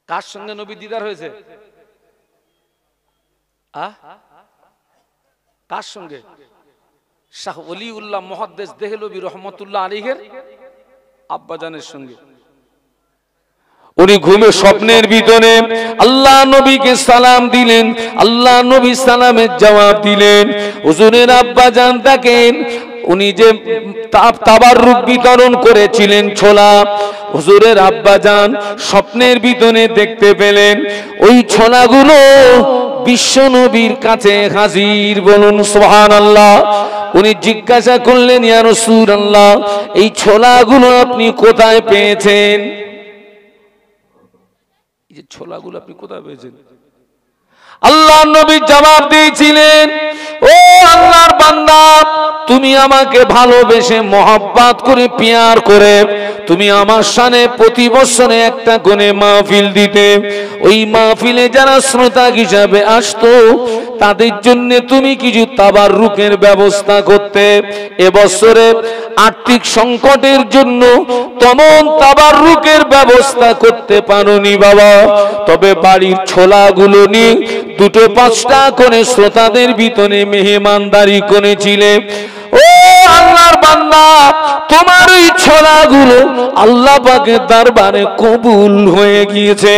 কার সঙ্গে নবী দিদার হয়েছে? কার সঙ্গে? শাহ ওলিউল্লাহ মুহাদ্দিস দেহলভী রহমাতুল্লাহ আলাইহির আব্বাজানের সঙ্গে। উনি ঘুমে স্বপ্নের ভিতরে আল্লাহ নবীকে সালাম দিলেন, আল্লাহ নবী সালামের জবাব দিলেন। হুজুরের আব্বাজান দেখেন উনি যে তাবাররুক বিতরণ করেছিলেন ছোলা, হুজুরের আব্বাজান স্বপ্নের ভিতরে দেখতে পেলেন ওই ছোলাগুলো বিশ্ব নবীর কাছে হাজির। বলুন সুবহানাল্লাহ। উনি জিজ্ঞাসা করলেন, ইয়া রাসূলুল্লাহ, এই ছোলাগুলো আপনি কোথায় পেয়েছেন? এই যে ছোলাগুলো আপনি কোথায় পেয়েছেন? আল্লাহ নবী জবাব দিয়েছিলেন, ও আল্লাহর বান্দা, তুমি আমাকে ভালোবেসে মহব্বত করে পিয়ার করে তুমি আমার শানে প্রতি বছরে একটা করে মাহফিল দিতে। ওই মাহফিলে যারা শ্রোতা হিসাবে আসতো তাদের জন্য তুমি কিছু তাবাররুকের ব্যবস্থা করতে। এবছরে আর্থিক সংকটের জন্য তেমন তাবাররুকের ব্যবস্থা করতে পারোনি বাবা, তবে বাড়ির ছোলাগুলো নিয়ে দুটো পাঁচটা করে শ্রোতাদের ভিতরে মেহমানদারি করেছিলে। ও আল্লাহর বান্দা, তোমার ওই ছোলাগুলো আল্লাহ পাকের দরবারে কবুল হয়ে গিয়েছে।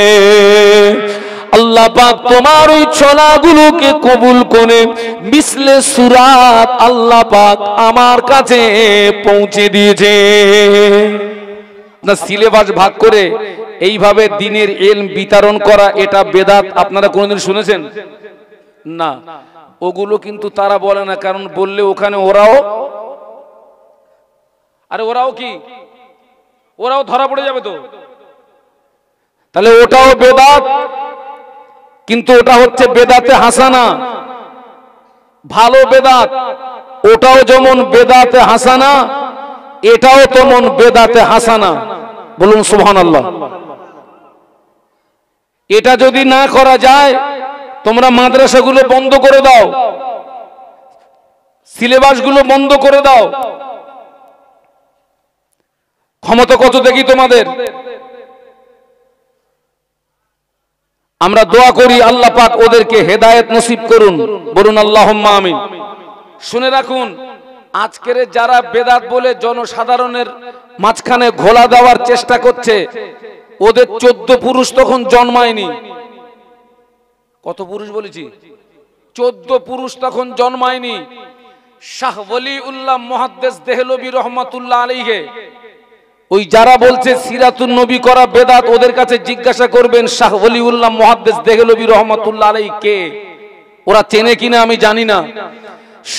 আল্লাহ পাক তোমার ওই ছোলাগুলোকে কবুল করে মিসলে সুরাত আল্লাহ পাক আমার কাছে পৌঁছে দিয়েছে। না সিলেবাস ভাগ করে এইভাবে দ্বীনের ইলম বিতরণ করা, এটা বেদাত। আপনারা কোনোদিন শুনেছেন? না। ওগুলো কিন্তু তারা বলে না, কারণ বললে ওখানে ওরাও কি ওরাও ধরা পড়ে যাবে তো। তাহলে ওটাও বেদাত, কিন্তু ওটা হচ্ছে বেদাতে হাসানা, ভালো বেদাত। ওটাও যেমন বেদাতে হাসানা, এটাও তেমন বেদাতে হাসানা। বলুন সুবহানাল্লাহ। এটা যদি না করা যায়, তোমরা মাদ্রাসাগুলো বন্ধ করে দাও, সিলেবাসগুলো বন্ধ করে দাও। ক্ষমতা কত দেখি তোমাদের। আমরা দোয়া করি আল্লাহ পাক ওদেরকে হেদায়েত নসিব করুন। বলুন আল্লাহুম্মা আমিন। শুনে রাখুন, আজকের যারা বেদাত বলে জনসাধারণের মাঝখানে ঘোলা দেওয়ার চেষ্টা করছে, ওদের 14 পুরুষ তখন জন্মায়নি। কত পুরুষ বলেছি? 14 পুরুষ তখন জন্মায়নি। শাহ ওলিউল্লাহ মুহাদ্দিস দেহলভী রহমাতুল্লাহ আলাইহি, ওই যারা বলছে সিরাতুন নবী করা বেদাত, ওদের কাছে জিজ্ঞাসা করবেন শাহ ওলিউল্লাহ মুহাদ্দিস দেহলভী রহমাতুল্লাহ আলাইহি কে। ওরা চেনে কিনা আমি জানি না।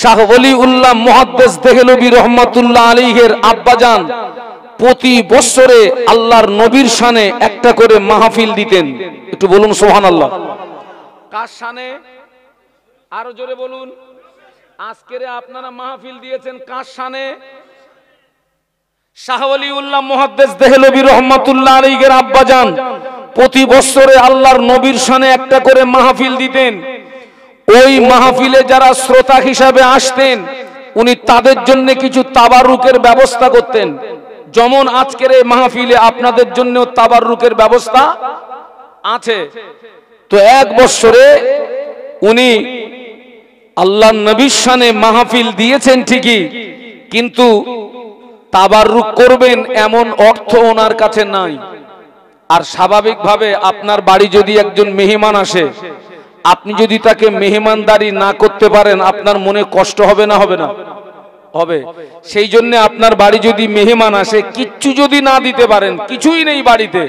শাহ ওলিউল্লাহ মুহাদ্দিস দেহলভী রহমাতুল্লাহ আলাইহির আব্বাজান প্রতি বছরে আল্লাহর নবীর শানে একটা করে মাহফিল দিতেন। একটু বলুন সুবহানাল্লাহ। কার শানে? আরো জোরে বলুন। আজকের আপনারা মাহফিল দিয়েছেন কার শানে? শাহ ওলিউল্লাহ মুহাদ্দিস দেহলভী রহমাতুল্লাহ আলাইহির আব্বাজান প্রতি বছরে আল্লাহর নবীর শানে একটা করে মাহফিল দিতেন। ওই মাহফিলে যারা শ্রোতা হিসাবে আসতেন, উনি তাদের জন্য কিছু তাবাররুকের ব্যবস্থা করতেন। যেমন আজকের এই মাহফিলে আপনাদের জন্য তাবাররুকের ব্যবস্থা আছে। তো এক বছরে উনি আল্লাহর নবীর শানে মাহফিল দিয়েছেন ঠিকই, কিন্তু তাবাররুক করবেন এমন অর্থ ওনার কাছে নাই। আর স্বাভাবিকভাবে আপনার বাড়ি যদি একজন মেহমান আসে, আপনি যদি তাকে মেহমানদারি না করতে পারেন, আপনার মনে কষ্ট হবে না? হবে না? হবে। সেই জন্য আপনার বাড়ি যদি মেহমান আসে, কিচ্ছু যদি না দিতে পারেন, কিছুই নেই বাড়িতে,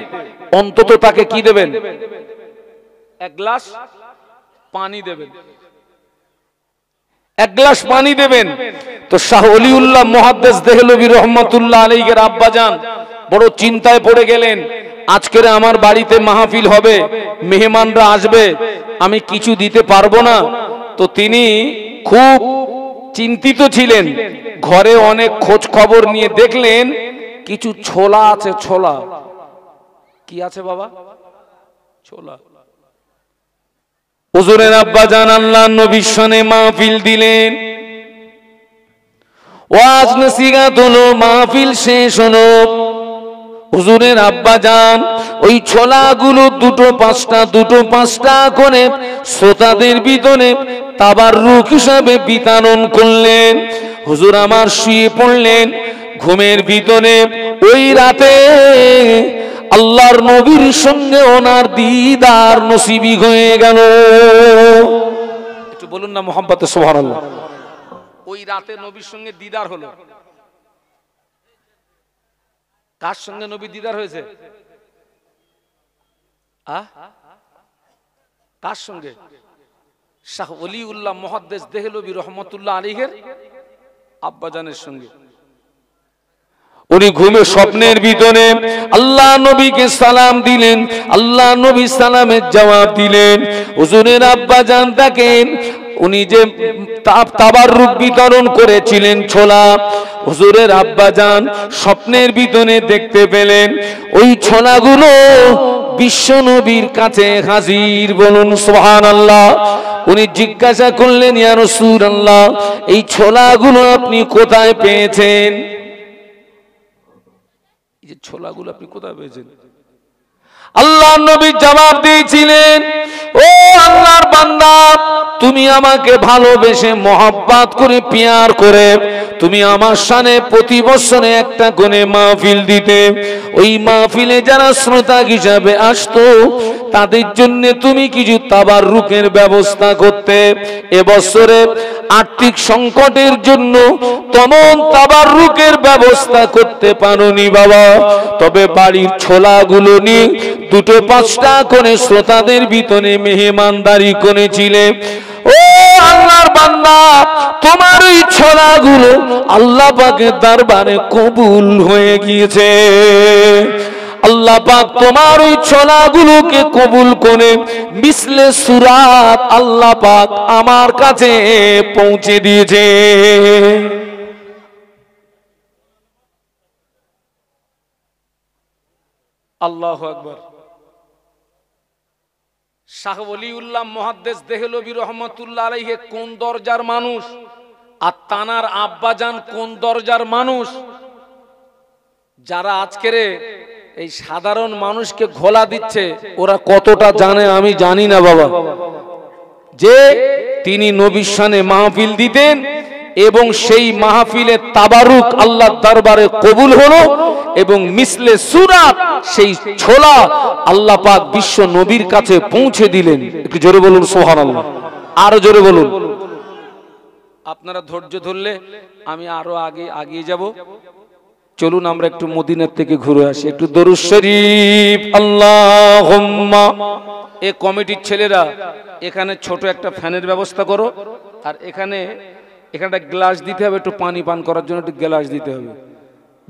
অন্তত তাকে কি দেবেন? এক গ্লাস পানি দেবেন, এক গ্লাস পানি দেবেন। তো শাহ ওলিউল্লাহ মুহাদ্দিস দেহলভী রহমাতুল্লাহ আলাইহির আব্বাজান বড় চিন্তায় পড়ে গেলেন। আজকের আমার বাড়িতে মাহফিল হবে, মেহমানরা আসবে, আমি কিছু দিতে পারবো না। তো তিনি খুব চিন্তিত ছিলেন। ঘরে অনেক খোঁজ খবর নিয়ে দেখলেন কিছু ছোলা আছে। ছোলা কি আছে বাবা? ছোলা। হুজুরের আব্বাজান আল্লাহর নবীর শানে মাহফিল দিলেন। ওয়াজ নসিহত হলো, মাহফিল শেষ হলো। হুজুরের আব্বাজান ওই ছোলাগুলো দুটো পাঁচটা করে শ্রোতাদের ভিতরে তাবাররুক হিসাবে বিতরণ করলেন। হুজুর আমার শুয়ে পড়লেন ঘুমের ভিতরে। ওই রাতে আল্লাহর নবীর সঙ্গে ওনার দিদার নসিবি হয়ে গেল। একটু বলুন না মুহাব্বতে সুবহানাল্লাহ। ওই রাতে নবীর সঙ্গে দিদার হলো। কার সঙ্গে নবী দিদার হয়েছে? কার সঙ্গে? শাহ ওলিউল্লাহ মুহাদ্দিস দেহলভী রহমাতুল্লাহ আলাইহির আব্বাজানের সঙ্গে। উনি ঘুমে স্বপ্নের ভিতরে আল্লাহ নবীকে সালাম দিলেন, আল্লাহ নবী সালামের জবাব দিলেন। হুজুরের আব্বাজান দেখেন উনি যে তাবাররুক বিতরণ করেছিলেন ছোলা, হুজুরের আব্বাজান স্বপ্নের ভিতরে দেখতে পেলেন ওই ছোলাগুলো বিশ্ব নবীর কাছে হাজির। বলুন সুবহানাল্লাহ। উনি জিজ্ঞাসা করলেন, ইয়া রাসূলুল্লাহ, এই ছোলাগুলো আপনি কোথায় পেয়েছেন? এই যে ছোলাগুলো আপনি কোথায় পেয়েছেন? আল্লাহ নবী জবাব দিয়েছিলেন, ও আল্লাহর বান্দা, তুমি আমাকে ভালোবেসে মহব্বত করে পিয়ার করে তুমি আমার শানে প্রতি বছরে একটা কোণে মাহফিল দিতে। ওই মাহফিলে যারা শ্রোতা হিসাবে আসতো তাদের জন্য তুমি কিছু তাবাররুকের ব্যবস্থা করতে। এবছরে আর্থিক সংকটের জন্য তেমন তাবাররুকের ব্যবস্থা করতে পারোনি বাবা, তবে বাড়ির ছোলাগুলো নিয়ে দুটো পাঁচটা করে শ্রোতাদের ভিতরে মেহমানদারি করেছিলে। ও আল্লাহর বান্দা, তোমার ওই ছোলাগুলো আল্লাহ পাকের দরবারে কবুল হয়ে গিয়েছে। আল্লাহ পাক তোমার ওই ছোলাগুলোকে কবুল করে মিসলে সুরাত আল্লাহ পাক আমার কাছে পৌঁছে দিয়েছে। আল্লাহু আকবার। শাহ ওলিউল্লাহ মুহাদ্দিস দেহলভী রহমাতুল্লাহ আলাইহি কোন দরজার মানুষ, আর তানার আব্বাজান কোন দরজার মানুষ? যারা আজকের এই সাধারণ মানুষকে ঘোলা দিচ্ছে ওরা কতটা জানে আমি জানি না বাবা, যে তিনি নবীর শানে মাহফিল দিতেন এবং সেই মাহফিলে তাবারুক আল্লাহর দরবারে কবুল হলো এবং মিসলে সুরাত সেই ছোলা আল্লাহ পাক বিশ্ব নবীর কাছে পৌঁছে দিলেন। একটু জোরে বলুন সুবহানাল্লাহ, আরো জোরে বলুন। আপনারা ধৈর্য ধরলে আমি আরো আগে এগিয়ে যাব। চলুন আমরা একটু মদিনার থেকে ঘুরে আসি। একটু দরুদ শরীফ আল্লাহুম্মা। এই কমিটির ছেলেরা এখানে ছোট একটা ফ্যানের ব্যবস্থা করো, আর এখানে একটা গ্লাস দিতে হবে, একটু পানি পান করার জন্য একটু গ্লাস দিতে হবে।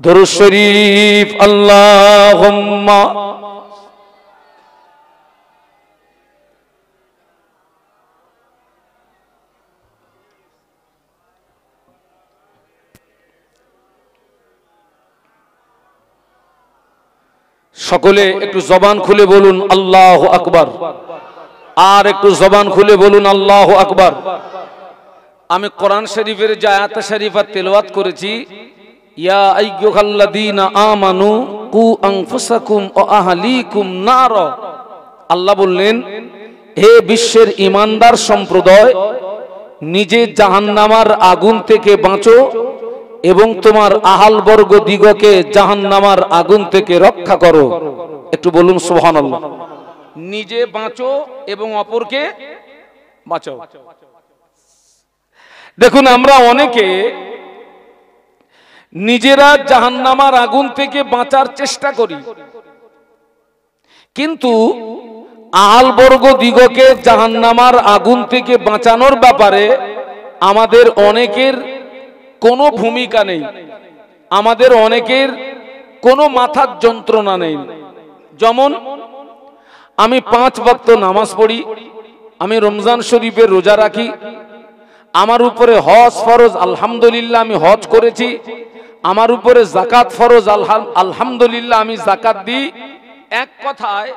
দরুদ শরীফ আল্লাহুম্মা। সকলে একটু জবান খুলে বলুন আল্লাহু আকবার, আর একটু জবান খুলে বলুন আল্লাহু আকবার। আমি কোরআন শরীফের যে আয়াত শরীফা তেলাওয়াত করেছি, ইয়া আইয়ুহাল্লাযীনা আমানু কু আনফুসাকুম ওয়া আহলিকুম নার। আল্লাহ বললেন, হে বিশ্বের ঈমানদার সম্প্রদায়, নিজে জাহান্নামের আগুন থেকে বাঁচো এবং তোমার আহাল বর্গ দিগকে জাহান্নামের আগুন থেকে রক্ষা করো। একটু বলুন সুবহানাল্লাহ। নিজে বাঁচো এবং অপরকে বাঁচাও। দেখুন, আমরা অনেকে নিজেরা জাহান্নামের আগুন থেকে বাঁচার চেষ্টা করি, কিন্তু আহাল বর্গ দিগকে জাহান্নামের আগুন থেকে বাঁচানোর ব্যাপারে আমাদের অনেকের কোনো ভূমিকা নেই, আমাদের অনেকের কোনো মাথার যন্ত্রণা নেই। যেমন আমি 5 ওয়াক্ত নামাজ পড়ি, আমি রমজান শরীফের রোজা রাখি, আমার উপরে হজ ফরজ, আলহামদুলিল্লাহ আমি হজ করেছি, আমার উপরে যাকাত ফরজ, আলহামদুলিল্লাহ আমি যাকাত দিই। এক কথায়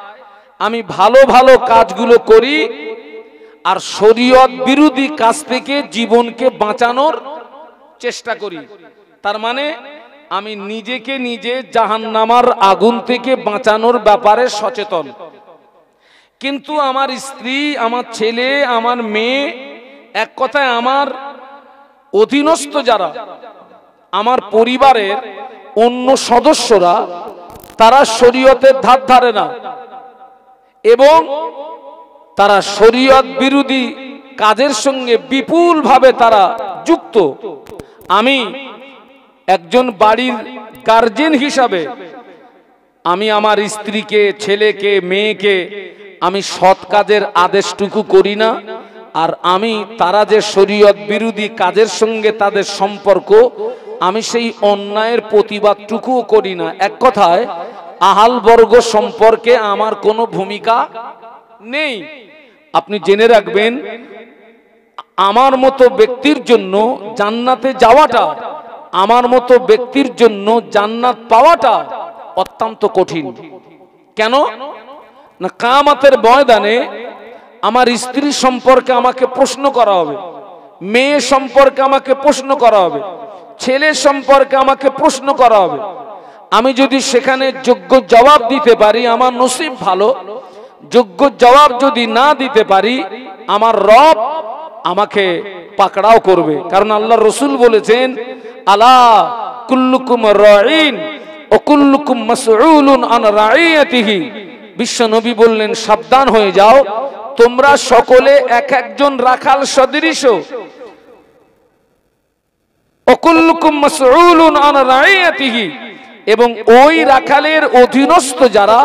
আমি ভালো ভালো কাজগুলো করি আর শরীয়ত বিরোধী কাজ থেকে জীবনকে বাঁচানোর চেষ্টা করি। তার মানে আমি নিজেকে নিজে জাহান্নামার আগুন থেকে বাঁচানোর ব্যাপারে সচেতন, কিন্তু আমার স্ত্রী, আমার ছেলে, আমার মেয়ে, এক কথায় আমার অধীনস্থ যারা, আমার পরিবারের অন্য সদস্যরা, তারা শরীয়তের ধার ধারে না এবং তারা শরীয়ত বিরোধী কাজের সঙ্গে বিপুলভাবে তারা যুক্ত। আমি একজন বাড়ির গার্জিয়ান হিসাবে আমি আমার স্ত্রীকে, ছেলেকে, মেয়েকে আমি সৎ কাজের আদেশটুকু করি না, আর আমি তারা যে শরীয়ত বিরোধী কাজের সঙ্গে তাদের সম্পর্ক, আমি সেই অন্যায়ের প্রতিবাদটুকুও করি না। এক কথায় আহাল বর্গ সম্পর্কে আমার কোনো ভূমিকা নেই। আপনি জেনে রাখবেন, আমার মতো ব্যক্তির জন্য জান্নাতে যাওয়াটা, আমার মতো ব্যক্তির জন্য জান্নাত পাওয়াটা অত্যন্ত কঠিন। কেন না, কিয়ামতের ময়দানে আমার স্ত্রী সম্পর্কে আমাকে প্রশ্ন করা হবে, মেয়ে সম্পর্কে আমাকে প্রশ্ন করা হবে, ছেলে সম্পর্কে আমাকে প্রশ্ন করা হবে। আমি যদি সেখানে যোগ্য জবাব দিতে পারি আমার নসিব ভালো, যোগ্য জবাব যদি না দিতে পারি আমার রব আমাকে পাকড়াও করবে। কারণ আল্লাহ রসুল বলেছেন, আলা কুল্লুকুম রাঈন ও কুল্লুকুম মাসউলুন আন রাঈয়াতিহি। বিশ্ব নবী বললেন, সাবধান হয়ে যাও, তোমরা সকলে এক একজন রাখাল সদৃশ, ও কুল্লুকুম মাসউলুন আন রাঈয়াতিহি, এবং ওই রাখালের অধীনস্থ যারা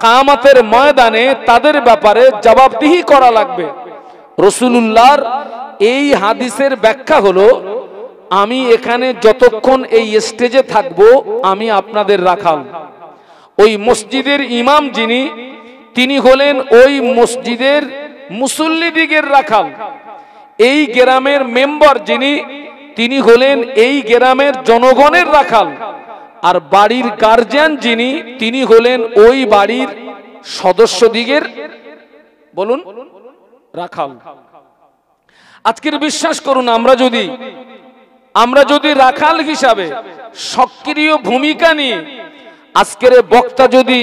কিয়ামতের ময়দানে তাদের ব্যাপারে জবাবদিহি করা লাগবে। রাসূলুল্লাহর এই হাদিসের ব্যাখ্যা হলো, আমি এখানে যতক্ষণ এই স্টেজে থাকব আমি আপনাদের রাখাল। ওই মসজিদের ইমাম যিনি, তিনি হলেন ওই মসজিদের মুসল্লিদিগের রাখাল। এই গ্রামের মেম্বার যিনি, তিনি হলেন এই গ্রামের জনগণের রাখাল। আর বাড়ির গার্জিয়ান যিনি, তিনি হলেন ওই বাড়ির সদস্যদিগের বলুন রাখাল। আজকের বিশ্বাস করুন, আমরা যদি রাখাল হিসাবে সক্রিয় ভূমিকা নিয়ে আজকের বক্তা যদি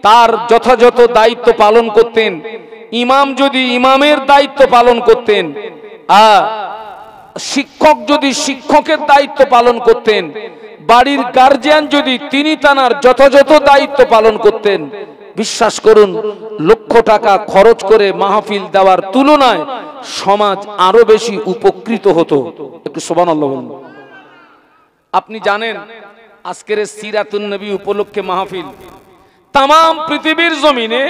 তার যথাযথ দায়িত্ব পালন করতেন, ইমাম যদি ইমামের দায়িত্ব পালন করতেন, শিক্ষক যদি শিক্ষকের দায়িত্ব পালন করতেন, বাড়ির গার্জিয়ান যদি তিনি তানার যথাযথ দায়িত্ব পালন করতেন, বিশ্বাস করুন লক্ষ টাকা খরচ করে মাহফিল দেওয়ার তুলনায় সমাজ আরো বেশি উপকৃত হতো। একটু সুবহানাল্লাহ বলুন। আপনি জানেন আজকের সিরাতুন নবী উপলক্ষে মাহফিল, তাম পৃথিবীর জমিনে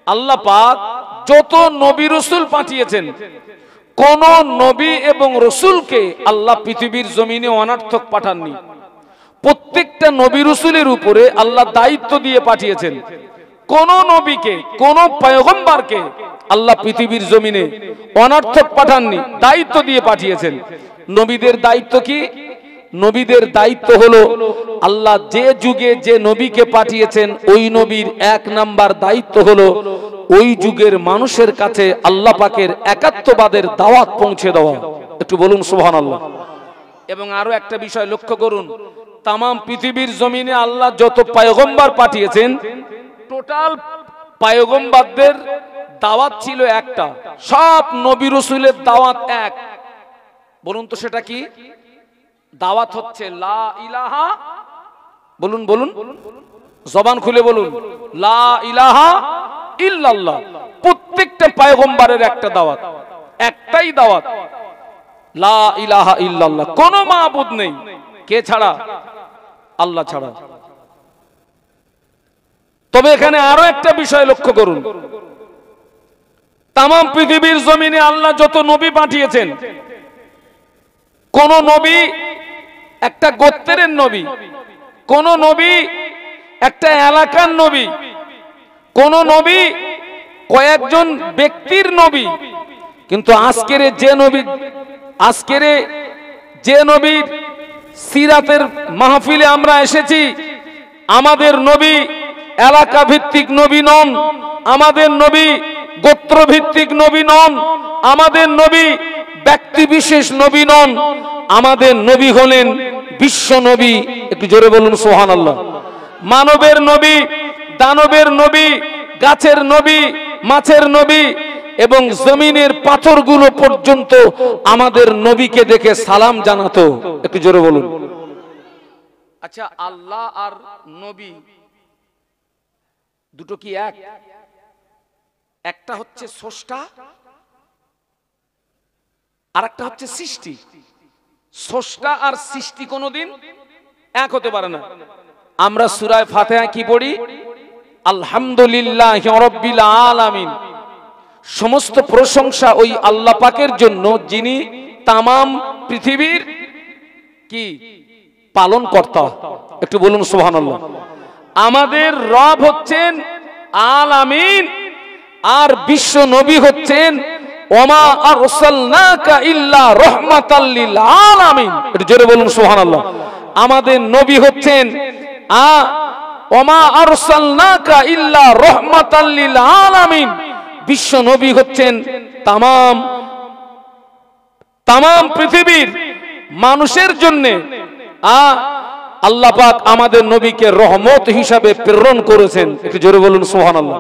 আল্লাহ পাক যত নবী রাসূল পাঠিয়েছেন, কোন নবী এবং রাসূলকে আল্লাহ পৃথিবীর জমিনে অনার্থক পাঠাননি। প্রত্যেকটা নবী রাসূলের উপরে আল্লাহ দায়িত্ব দিয়ে পাঠিয়েছেন। কোন নবীকে, কোন পয়গম্বরকে আল্লাহ পৃথিবীর জমিনে অনার্থক পাঠাননি, দায়িত্ব দিয়ে পাঠিয়েছেন। নবীদের দায়িত্ব কি? নবীদের দায়িত্ব হলো, আল্লাহ যে যুগে যে নবীকে পাঠিয়েছেন ওই নবীর এক নাম্বার দায়িত্ব হলো ওই যুগের মানুষের কাছে আল্লাহ পাকের একাত্মবাদের দাওয়াত পৌঁছে দেওয়া। একটু বলুন সুবহানাল্লাহ। এবং আরো একটা বিষয় লক্ষ্য করুন, তাম পৃথিবীর জমিনে আল্লাহ যত পয়গম্বর পাঠিয়েছেন, টোটাল পয়গম্বরদের দাওয়াত ছিল একটা। সব নবী রাসূলের দাওয়াত এক। বলুন তো সেটা কি? দাওয়াত হচ্ছে লা ইলাহা, বলুন বলুন, জবান খুলে বলুন, লা ইলাহা ইল্লাল্লাহ। প্রত্যেকটা পয়গম্বরের একটা দাওয়াত, একটাই দাওয়াত, লা ইলাহা ইল্লাল্লাহ। কোনো মাবুদ নেই, কে ছাড়া? আল্লাহ ছাড়া। তবে এখানে আরো একটা বিষয় লক্ষ্য করুন, তাম পৃথিবীর জমিনে আল্লাহ যত নবী পাঠিয়েছেন, কোন নবী একটা গোত্রের নবী, কোন নবী একটা এলাকার নবী, কোন নবী কয়েকজন ব্যক্তির নবী। কিন্তু আজকের যে নবীর সিরাতের মাহফিলে আমরা এসেছি, আমাদের নবী এলাকা ভিত্তিক নবী নন, আমাদের নবী গোত্র ভিত্তিক নবী নন, আমাদের নবী ব্যক্তি বিশেষ নবী নন, আমাদের নবী হলেন বিশ্ব নবী, একটু জোরে বলুন সুবহানাল্লাহ। মানবের নবী, দানবের নবী, গাছের নবী, মাছের নবী এবং জমিনের পাথরগুলো পর্যন্ত আমাদের নবীকে দেখে সালাম জানাতো। একটু জোরে বলুন। আচ্ছা, আল্লাহ আর নবী দুটো কি এক? একটা হচ্ছে স্রষ্টা আর একটা হচ্ছে সৃষ্টি। স্রষ্টা আর সৃষ্টি কোনোদিন এক হতে পারে না। আমরা সূরা ফাতিহা কি পড়ি? আলহামদুলিল্লাহি রাব্বিল আলামিন। সমস্ত প্রশংসা ওই আল্লাহ পাকের জন্য যিনি তামাম পৃথিবীর কি পালন কর্তা। একটু বলুন সুবহানাল্লাহ। আমাদের রব হচ্ছেন আলামিন আর বিশ্ব নবী হচ্ছেন ওমা আরসালনাকা ইল্লা রাহমাতাল লিল আলামিন। একটু জোরে বলুন সুবহানাল্লাহ। আমাদের নবী হচ্ছেন ওমা আরসালনাকা ইল্লা রাহমাতাল লিল আলামিন। বিশ্ব নবী হচ্ছেন তামাম পৃথিবীর মানুষের জন্য। আল্লাহ পাক আমাদের নবীকে রহমত হিসাবে প্রেরণ করেছেন। একটু জোরে বলুন সুবহানাল্লাহ।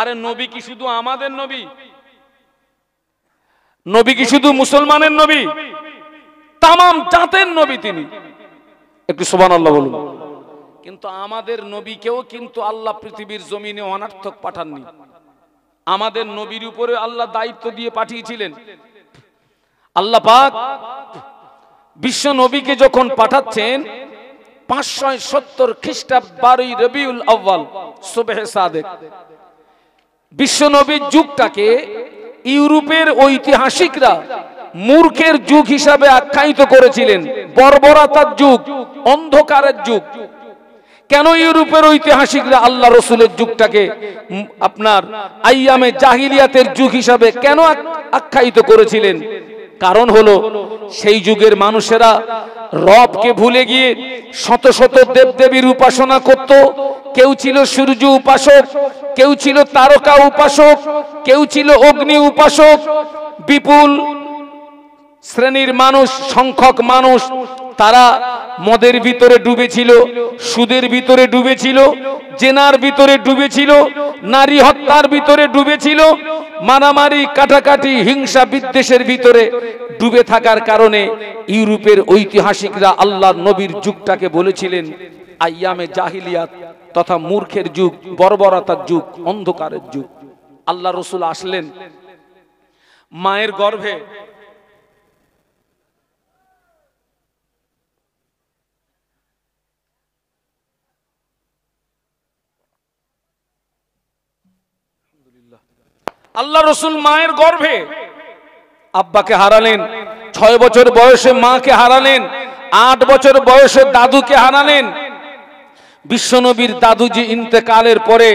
আরে নবী কি শুধু আমাদের নবী? নবী কি শুধু মুসলমানের নবী? তামাম জাতের নবী তিনি। একটু সুবহানাল্লাহ বলুন। কিন্তু আমাদের নবীকেও কিন্তু আল্লাহ পৃথিবীর জমিনে অনার্থক পাঠাননি। আমাদের নবীর উপরে আল্লাহ দায়িত্ব দিয়ে পাঠিয়েছিলেন। আল্লাহ পাক বিশ্ব নবীকে যখন পাঠাচ্ছেন 570 খ্রিস্টাব্দ 12 রবিউল আউয়াল সুবহে সাদেক, বিশ্ব নবীর যুগটাকে ইউরোপের ঐতিহাসিকরা মূর্খের যুগ হিসাবে আখ্যায়িত করেছিলেন, বর্বরতার যুগ, অন্ধকারের যুগ। কেন ইউরোপের ঐতিহাসিকরা আল্লাহ রসুলের যুগটাকে আপনার আইয়ামে জাহিলিয়াতের যুগ হিসাবে কেন আখ্যায়িত করেছিলেন? কারণ হলো সেই যুগের মানুষেরা রবকে ভুলে গিয়ে শত শত দেবদেবীর উপাসনা করত। কেউ ছিল সূর্য উপাসক, কেউ ছিল তারকা উপাসক, কেউ ছিল অগ্নি উপাসক। বিপুল শ্রেণীর মানুষ, সংখ্যক মানুষ, তারা মদের ভিতরে ডুবেছিল, সুদের ভিতরে ডুবেছিল, জেনার ভিতরে ডুবেছিল, নারী হত্যার ভিতরে ডুবেছিল, মারামারি, কাটাকাটি, হিংসা বিদ্বেষের ভিতরে ডুবে থাকার কারণে ইউরোপের ঐতিহাসিকরা আল্লাহর নবীর যুগটাকে বলেছিলেন আইয়ামে জাহিলিয়াত তথা মূর্খের যুগ, বর্বরতার যুগ, অন্ধকারের যুগ। আল্লাহ রসুল আসলেন মায়ের গর্ভে, আল্লাহ রসুল মায়ের গর্ভে আব্বাকে হারালেন, 6 বছর বয়সে মাকে হারালেন, 8 বছর বয়সে দাদুকে হারালেন। বিশ্বনবীর দাদু যে ইন্তেকালের পরে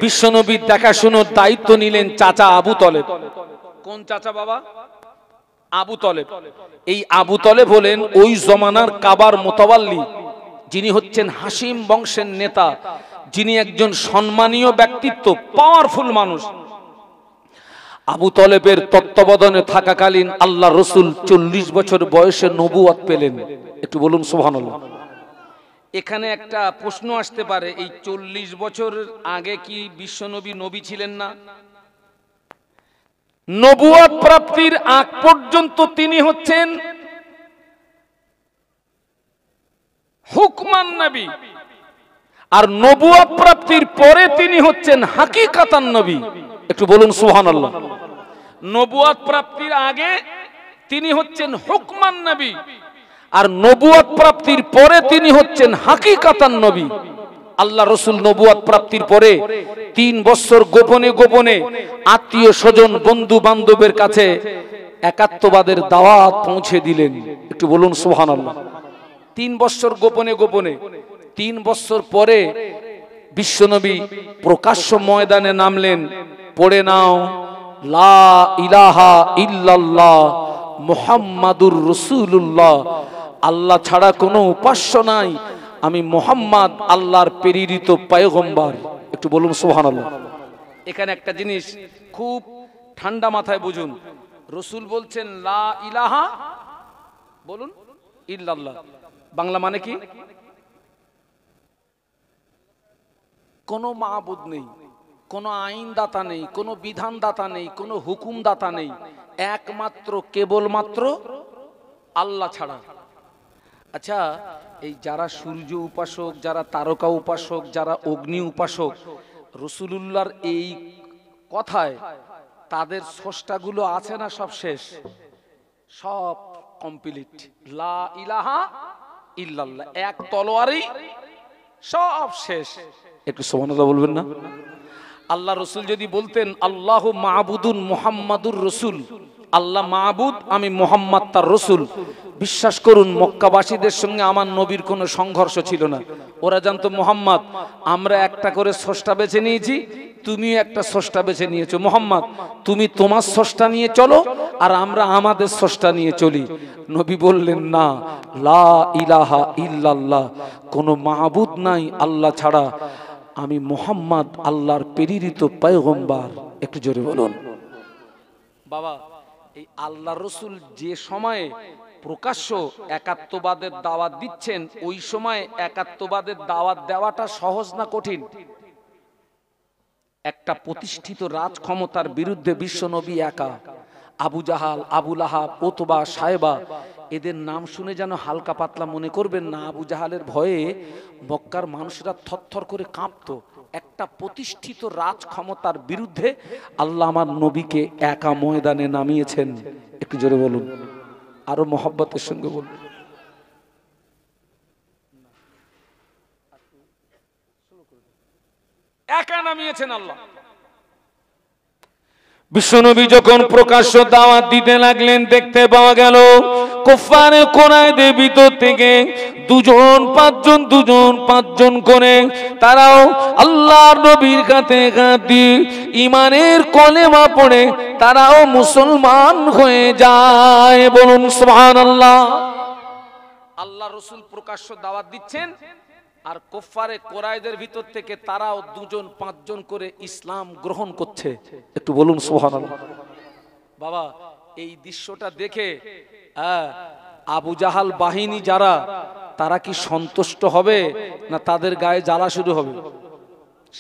বিশ্বনবীর দেখাশোনার দায়িত্ব নিলেন চাচা আবু তলেব। কোন চাচা বাবা? আবু তলেব। এই আবু তলেব হলেন ওই জমানার কাবার মোতাওয়াল্লি, যিনি হচ্ছেন হাসিম বংশের নেতা, যিনি একজন সম্মানীয় ব্যক্তিত্ব, পাওয়ারফুল মানুষ। আবু তলেবের তত্ত্বাবধানে থাকাকালীন আল্লাহ রসুল 40 বছর বয়সে নবুয়ত পেলেন। একটু বলুন সুবহানাল্লাহ। এখানে একটা প্রশ্ন আসতে পারে, এই 40 বছর আগে কি বিশ্বনবী নবী ছিলেন না? নবুয়ত প্রাপ্তির আগ পর্যন্ত তিনি হচ্ছেন হুকমান নবী, আর নবুয়ত প্রাপ্তির পরে তিনি হচ্ছেন হাকিকাতান নবী। একটু বলুন সুবহানাল্লাহ। নবুয়ত প্রাপ্তির আগে তিনি হচ্ছেন হুকমান নবী, আর নবুয়ত প্রাপ্তির পরে তিনি হচ্ছেন হাকিকাতান নবী। আল্লাহ রসুল নবুয়ত প্রাপ্তির পরে 3 বছর গোপনে গোপনে আত্মীয় স্বজন, বন্ধু বান্ধবের কাছে একাত্মবাদের দাওয়াত পৌঁছে দিলেন। একটু বলুন সুবহানাল্লাহ। 3 বছর গোপনে গোপনে। 3 বছর পরে বিশ্বনবী প্রকাশ্য ময়দানে নামলেন। পড়ে নাও লা ইলাহা ইল্লাল্লাহ মুহাম্মাদুর রাসূলুল্লাহ, আল্লাহ ছাড়া কোনো উপাস্য নাই, আমি মুহাম্মদ আল্লাহর প্রেরিত পয়গম্বর। একটু বলুন সুবহানাল্লাহ। এখানে একটা জিনিস খুব ঠান্ডা মাথায় বুঝুন। রসুল বলছেন লা ইলাহা, বলুন ইল্লাল্লাহ। বাংলা মানে কি? কোনো মাবুদ নেই, কোনো আইনদাতা নেই, কোনো বিধানদাতা নেই, কোনো হুকুমদাতা নেই, একমাত্র কেবলমাত্র আল্লাহ ছাড়া। আচ্ছা, এই যারা সূর্য উপাসক, যারা তারকা উপাসক, যারা অগ্নি উপাসক, রাসূলুল্লাহর এই কথায় তাদের স্রষ্টাগুলো আছে না সব শেষ? সব কমপ্লিট। লা ইলাহা ইল্লাল্লাহ, এক তলোয়ারই সব শেষ। একটু সুবহানাল্লাহ বলবেন না? আল্লাহ রসুল যদি বলতেন আল্লাহু মাবুদুন মুহাম্মাদুর রসুল, আল্লাহ মাবুদ, আমি মুহাম্মদ তার রসুল, বিশ্বাস করুন মক্কাবাসীদের সঙ্গে আমার নবীর কোনো সংঘর্ষ ছিল না। ওরা জানতো মুহাম্মদ আমরা একটা করে স্রষ্টা বেছে নিয়েছি, তুমিও একটা স্রষ্টা বেছে নিয়েছো। মুহাম্মদ তুমি তোমার স্রষ্টা নিয়ে চলো, আর আমরা আমাদের স্রষ্টা নিয়ে চলি। নবী বললেন না, লা ইলাহা ইল্লাল্লাহ, কোনো মাবুদ নাই আল্লাহ ছাড়া, আমি মুহাম্মদ আল্লাহর প্রেরিত পয়গম্বর। একটু জোরে বলুন বাবা। এই আল্লাহ রসুল যে সময়ে প্রকাশ্য একাত্মবাদের দাওয়াত দিচ্ছেন, ওই সময় একাত্মবাদের দাওয়াত দেওয়াটা সহজ না কঠিন? একটা প্রতিষ্ঠিত রাজ ক্ষমতার বিরুদ্ধে বিশ্বনবী একা। আবু জাহাল, আবু লাহাব, উতবা, সায়বা, এদের নাম শুনে যেন হালকা পাতলা মনে করবেন না। আবু জাহালের ভয়ে মক্কার মানুষরা থরথর করে কাঁপতো। একটা প্রতিষ্ঠিত রাজ ক্ষমতার বিরুদ্ধে আল্লাহ আমার নবীকে একা ময়দানে নামিয়েছেন। একটু জোরে বলুন, আরো মহব্বতের সঙ্গে বলুন। একা নামিয়েছেন আল্লাহ। বিশ্বনবী যখন প্রকাশ্য দাওয়াত দিতে লাগলেন, দেখতে পাওয়া গেল কুফারে কুরাইশদের ভিতর থেকে দুজন পাঁচজন করে তারাও আল্লাহর নবীর কাছে দিয়ে ঈমানের কলেমা পড়ে তারাও মুসলমান হয়ে যায়। বলুন সুবহানাল্লাহ। আল্লাহ রাসূল প্রকাশ্য দাওয়াত দিচ্ছেন, আর কুফারে কুরাইশদের ভিতর থেকে তারাও পাঁচজন করে ইসলাম গ্রহণ করছে। একটু বলুন সুবহানাল্লাহ। বাবা, এই দৃশ্যটা দেখে আবু জাহাল বাহিনী যারা, তারা কি সন্তুষ্ট হবে না তাদের গায়ে জ্বালা শুরু হবে?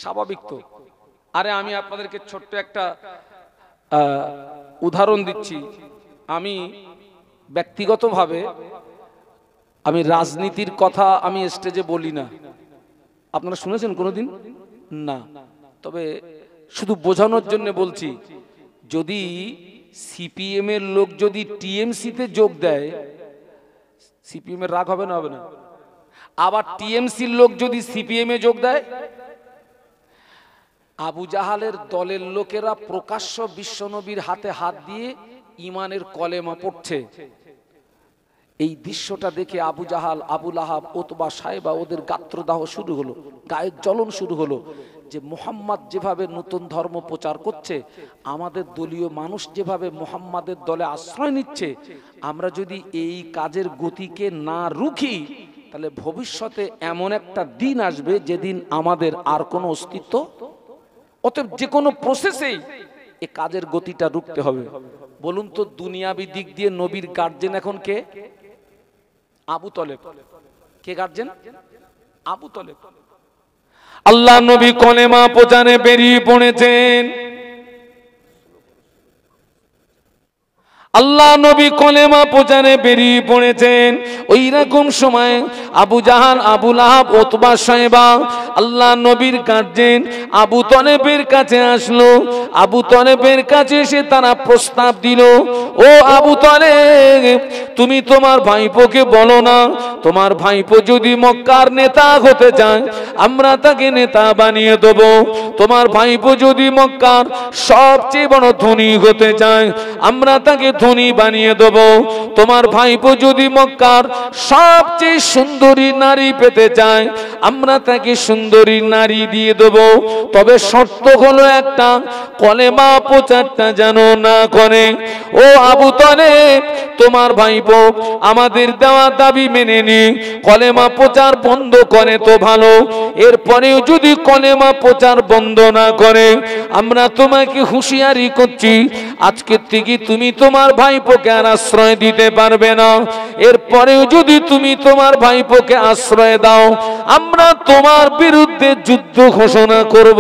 স্বাভাবিক তো। আরে আমি আপনাদেরকে ছোট্ট একটা উদাহরণ দিচ্ছি। আমি ব্যক্তিগতভাবে আমি রাজনীতির কথা আমি স্টেজে বলি না। আপনারা শুনেছেন কোনোদিন? না। তবে শুধু বোঝানোর জন্য বলছি, যদি সিপিএম এর লোক যদি টিএমসিতে যোগ দেয়, সিপিএম এর রাগ হবে না? হবে না? আবার টিএমসির লোক যদি সিপিএম এ যোগ দেয়, আবু জাহালের দলের লোকেরা প্রকাশ্য বিশ্বনবীর হাতে হাত দিয়ে ঈমানের কলেমা পড়ছে। এই দৃশ্যটা দেখে আবু জাহাল, আবু লাহাব, উতবা, সায়বা ওদের গাত্রদাহ শুরু হলো, গায়ের জ্বলন শুরু হলো যে মুহাম্মদ যেভাবে নতুন ধর্ম প্রচার করছে, আমাদের দলীয় মানুষ যেভাবে মুহাম্মাদের দলে আশ্রয় নিচ্ছে, আমরা যদি এই কাজের গতিকে না রুখি তাহলে ভবিষ্যতে এমন একটা দিন আসবে যেদিন আমাদের আর কোনো অস্তিত্ব। অতএব যে কোনো প্রসেসেই এই কাজের গতিটা রুখতে হবে। বলুন তো, দুনিয়াবি দিক দিয়ে নবীর গার্জেন এখন কে? আবু তলেব। কে গার্জেন? আবু তলেব। আল্লাহ নবী কলেমা প্রচারে বেরিয়ে পড়েছেন। আল্লাহ নবী কলেমা প্রচারে বেরিয়ে পড়েছেন। ওই রকম সময় আবু জাহাল, আবু লাহাব, উতবা, সায়বা আল্লাহ নবীর গার্জেন আবু তলেবের কাছে আসলো। আবু তলেবের কাছে এসে তারা প্রস্তাব দিল, ও আবু তলেব, তুমি তোমার ভাইপোকে বলো না, তোমার ভাইপো যদি মক্কার নেতা হতে চায় আমরা তাকে নেতা বানিয়ে দেব। তোমার ভাইপো যদি মক্কার সবচেয়ে বড় ধনী হতে চায় আমরা তাকে ধনী বানিয়ে দেব। তোমার ভাইপো যদি মক্কার সবচেয়ে সুন্দরী নারী পেতে চায় আমরা তাকে সুন্দরী নারী দিয়ে দেব। তবে শর্ত হলো একটা, কলেমা প্রচারটা যেন না করে। ও আবু তলেব, তোমার ভাইপো আমাদের দেওয়া দাবি মেনে নি, কলেমা প্রচার বন্ধ করে তো ভালো। এরপরেও যদি কলেমা প্রচার বন্ধ না করে আমরা তোমাকে হুঁশিয়ারি করছি, আজকের থেকে তুমি তোমার ভাইপোকে আর আশ্রয় দিতে পারবে না, এরপরেও যদি তুমি তোমার ভাইপোকে আশ্রয় দাও, আমরা তোমার বিরুদ্ধে যুদ্ধ ঘোষণা করব।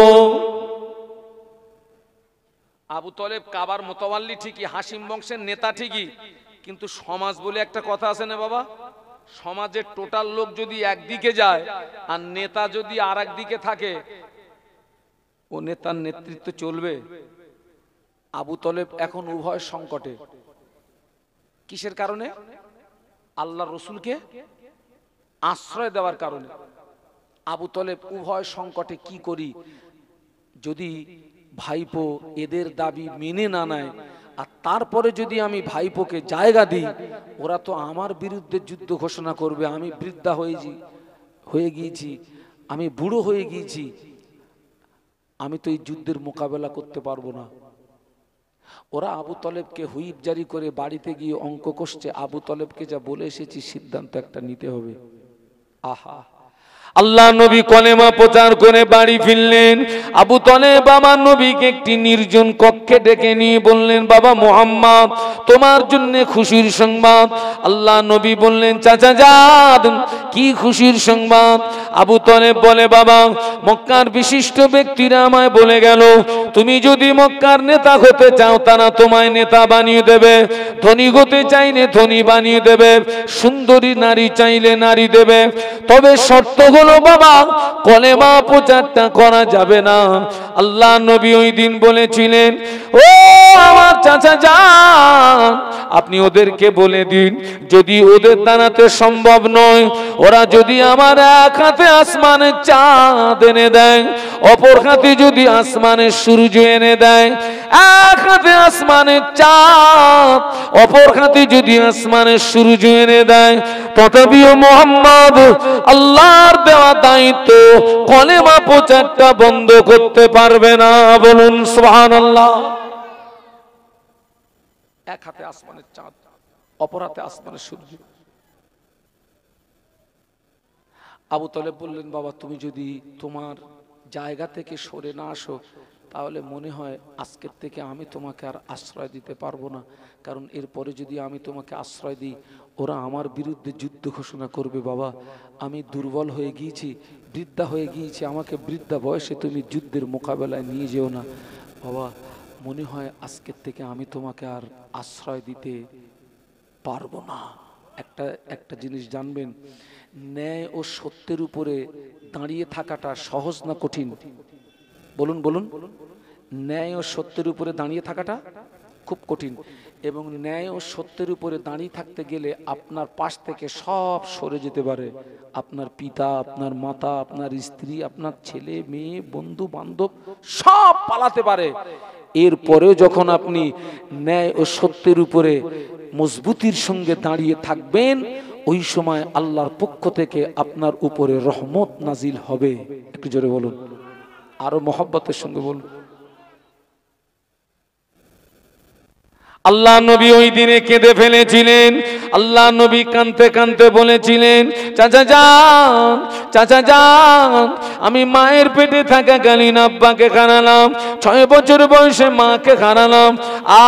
আবু তলেব কাবার মোতাওয়াল্লি ঠিকই, হাসিম বংশের নেতা ঠিকই, কিন্তু সমাজ বলে একটা কথা আছে না বাবা, সমাজের টোটাল লোক যদি একদিকে যায় আর নেতা যদি আর একদিকে থাকে, ও নেতার নেতৃত্ব চলবে? আবু তলেব এখন উভয় সংকটে। কিসের কারণে? আল্লাহ রসুলকে আশ্রয় দেওয়ার কারণে। আবু তলেব উভয় সংকটে। কি করি, যদি ভাইপো এদের দাবি মেনে না নেয় আর তারপরে যদি আমি ভাইপোকে জায়গা দিই, ওরা তো আমার বিরুদ্ধে যুদ্ধ ঘোষণা করবে। আমি বৃদ্ধা হয়ে গিয়েছি, আমি বুড়ো হয়ে গিয়েছি, আমি তো এই যুদ্ধের মোকাবেলা করতে পারবো না। ওরা আবু তলেবকে হুইপ জারি করে বাড়িতে গিয়ে অঙ্ক কষছে, আবু তলেবকে যা বলে এসেছি সিদ্ধান্ত একটা নিতে হবে। আহা, আল্লাহ নবী কলেমা প্রচার করে বাড়ি ফিরলেন। আবু তলেব আমার নবীকে একটি নির্জন কক্ষে ডেকে নিয়ে বললেন, বাবা মুহাম্মদ, তোমার জন্য খুশির সংবাদ। আল্লাহ নবী বললেন, চাচা যান, কি খুশির সংবাদ? আবু তলেব বলে, বাবা, মক্কার বিশিষ্ট ব্যক্তিরা আমায় বলে গেল, তুমি যদি মক্কার নেতা হতে চাও তারা তোমায় নেতা বানিয়ে দেবে, ধনী হতে চাইলে ধনী বানিয়ে দেবে, সুন্দরী নারী চাইলে নারী দেবে, তবে শর্ত হলো বাবা, কলেমা প্রচারটা করা যাবে না। আল্লাহ নবী ওই দিন বলেছিলেন, ও আমার চাচা যান, আপনি ওদেরকে বলে দিন, যদি ওদের দাঁড়াতে সম্ভব নয়, ওরা যদি আমার এক হাতে আসমানের চাঁদ এনে দেয়, অপর হাতে যদি আসমানের সূর্য এনে দেয়, এক হাতে আসমানের চাঁদ, অপর হাতে যদি আসমানের সূর্য এনে দেয়, তথাপিও মুহাম্মদ আল্লাহর দেওয়া দায়িত্ব কলেমা প্রচারটা বন্ধ করতে পারবে না। বলুন সুবহানাল্লাহ। এক হাতে আসমানের চাঁদ, অপর হাতে আসমানের সূর্য। আবু তলেব বললেন, বাবা, তুমি যদি তোমার জায়গা থেকে সরে না আসো, তাহলে মনে হয় আজকের থেকে আমি তোমাকে আর আশ্রয় দিতে পারবো না, কারণ এরপরে যদি আমি তোমাকে আশ্রয় দিই, ওরা আমার বিরুদ্ধে যুদ্ধ ঘোষণা করবে। বাবা, আমি দুর্বল হয়ে গিয়েছি, বৃদ্ধা হয়ে গিয়েছি, আমাকে বৃদ্ধা বয়সে তুমি যুদ্ধের মোকাবেলায় নিয়ে যেও না। বাবা, মনে হয় আজকের থেকে আমি তোমাকে আর আশ্রয় দিতে পারবো না। একটা জিনিস জানবেন, ন্যায় ও সত্যের উপরে দাঁড়িয়ে থাকাটা সহজ না কঠিন? বলুন বলুন। ন্যায় ও সত্যের উপরে দাঁড়িয়ে থাকাটা খুব কঠিন, এবং ন্যায় ও সত্যের উপরে দাঁড়িয়ে থাকতে গেলে আপনার পাশ থেকে সব সরে যেতে পারে। আপনার পিতা, আপনার মাতা, আপনার স্ত্রী, আপনার ছেলে মেয়ে, বন্ধু বান্ধব সব পালাতে পারে। এরপরেও যখন আপনি ন্যায় ও সত্যের উপরে মজবুতির সঙ্গে দাঁড়িয়ে থাকবেন, ওই সময় আল্লাহর পক্ষ থেকে আপনার উপরে রহমত নাজিল হবে। একটু জোরে বলুন, আরো মহব্বতের সঙ্গে বলুন। আল্লাহ নবী ওই দিনে কেঁদে ফেলেছিলেন। আল্লাহ নবী কাঁদতে কাঁদতে বলেছিলেন, চাচা যান, চাচা যান, আমি মায়ের পেটে থাকাকালীন আব্বাকে হারালাম, 6 বছর বয়সে মাকে হারালাম,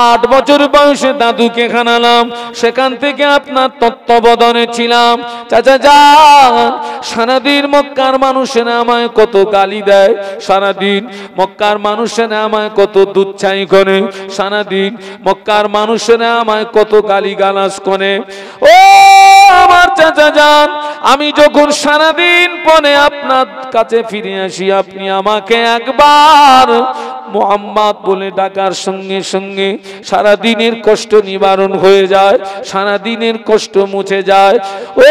8 বছর বয়সে দাদুকে হারালাম, সেখান থেকে আপনার তত্ত্বাবধানে ছিলাম। চাচা যান, সারাদিন মক্কার মানুষেরা আমায় কত গালি দেয়, সারাদিন মক্কার মানুষেরা আমায় কত দুচ্ছাই করে, সারাদিন মক্কার মানুষেরা আমায় কত গালি গালাজ করে। ও আমার চাচা যান, আমি যখন সারাদিন পরে আপনার কাছে ফিরে আসি, আপনি আমাকে একবার মুহাম্মদ বলে ডাকার সঙ্গে সঙ্গে সারাদিনের কষ্ট নিবারণ হয়ে যায়, সারাদিনের কষ্ট মুছে যায়। ও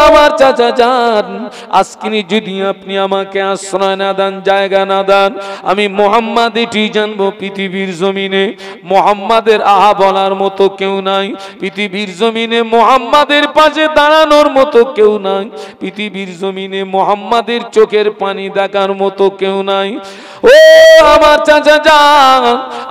আমার চাচা যান, আজকে যদি আপনি আমাকে আশ্রয় না দেন, জায়গা না দেন, আমি মুহাম্মদ এটি জানবো, পৃথিবীর জমিনে মুহাম্মাদের আহা বলার মতো কেউ নাই, পৃথিবীর জমিনে মুহাম্মাদের পাশে দাঁড়ানোর মতো কেউ নাই, পৃথিবীর জমিনে মুহাম্মাদের চোখের পানি দেখার মতো কেউ নাই। ও আমার চাচা যান,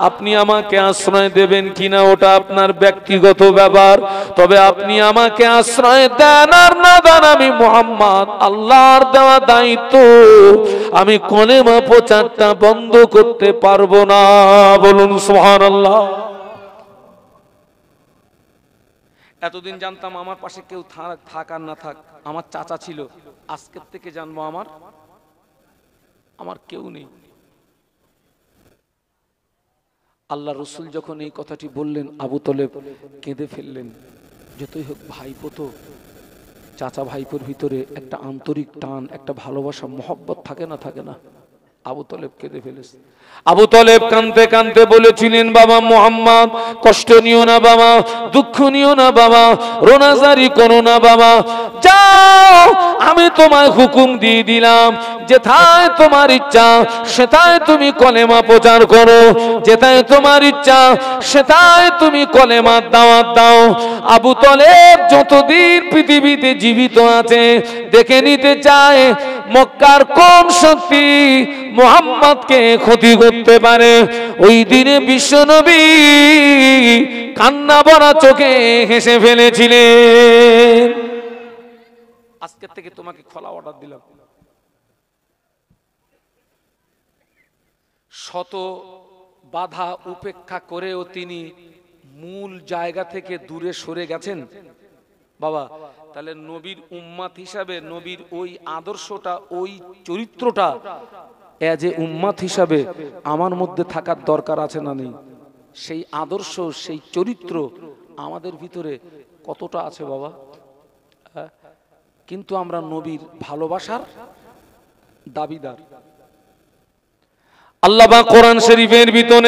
আপনি আমাকে আশ্রয় দেবেন কিনা ওটা আপনার ব্যক্তিগত ব্যাপার, তবে আপনি আমাকে আশ্রয় দেন আর না দেন, আমি মুহাম্মদ আল্লাহর দেওয়া দায়িত্ব, আমি কলেমা প্রচারটা বন্ধ করতে পারবো না। বলুন সুবহানাল্লাহ। এতদিন জানতাম আমার পাশে কেউ থাক আর না থাক, আমার চাচা ছিল, আজকের থেকে জানবো আমার কেউ নেই। আল্লাহ রসুল যখন এই কথাটি বললেন, আবু তলেব কেঁদে ফেললেন। যতই হোক ভাইপো তো, চাচা ভাইপোর ভিতরে একটা আন্তরিক টান, একটা ভালোবাসা, মহব্বত থাকে না? আবু তলেব কেঁদে ফেলেছে। আবু তলেব কাঁদতে কাঁদতে বলেছিলেন, বাবা মুহাম্মদ, কষ্ট নিও না বাবা, দুঃখ নিও না বাবা, রোনাজারি করো না বাবা, যাও আমি তোমায় হুকুম দিয়ে দিলাম, যেথায় তোমার ইচ্ছা সেথায় তুমি কলেমা প্রচার করো, যেথায় তোমার ইচ্ছা সেথায় তুমি কলেমার দাওয়াত দাও। আবু তলেব যতদিন পৃথিবীতে জীবিত আছে দেখে নিতে চায় মক্কার কোন শক্তি মুহাম্মদকে ক্ষতি করতে পারে। ওই দিনে বিশ্বনবী কান্না ভরা চোখে হেসে ফেলেছিলেন। আজকে থেকে তোমাকে খোলা অর্ডার দিলাম, শত বাধা উপেক্ষা করেও তিনি মূল জায়গা থেকে দূরে সরে গেছেন। বাবা, তাহলে নবীর উম্মাত হিসাবে নবীর ওই আদর্শটা, ওই চরিত্রটা এজ এ উম্মাত হিসাবে আমার মধ্যে থাকার দরকার আছে না নেই? সেই আদর্শ, সেই চরিত্র আমাদের ভিতরে কতটা আছে বাবা? কিন্তু আমরা নবীর ভালোবাসার দাবিদার। আল্লাহ পাক কোরআন শরীফের ভিতরে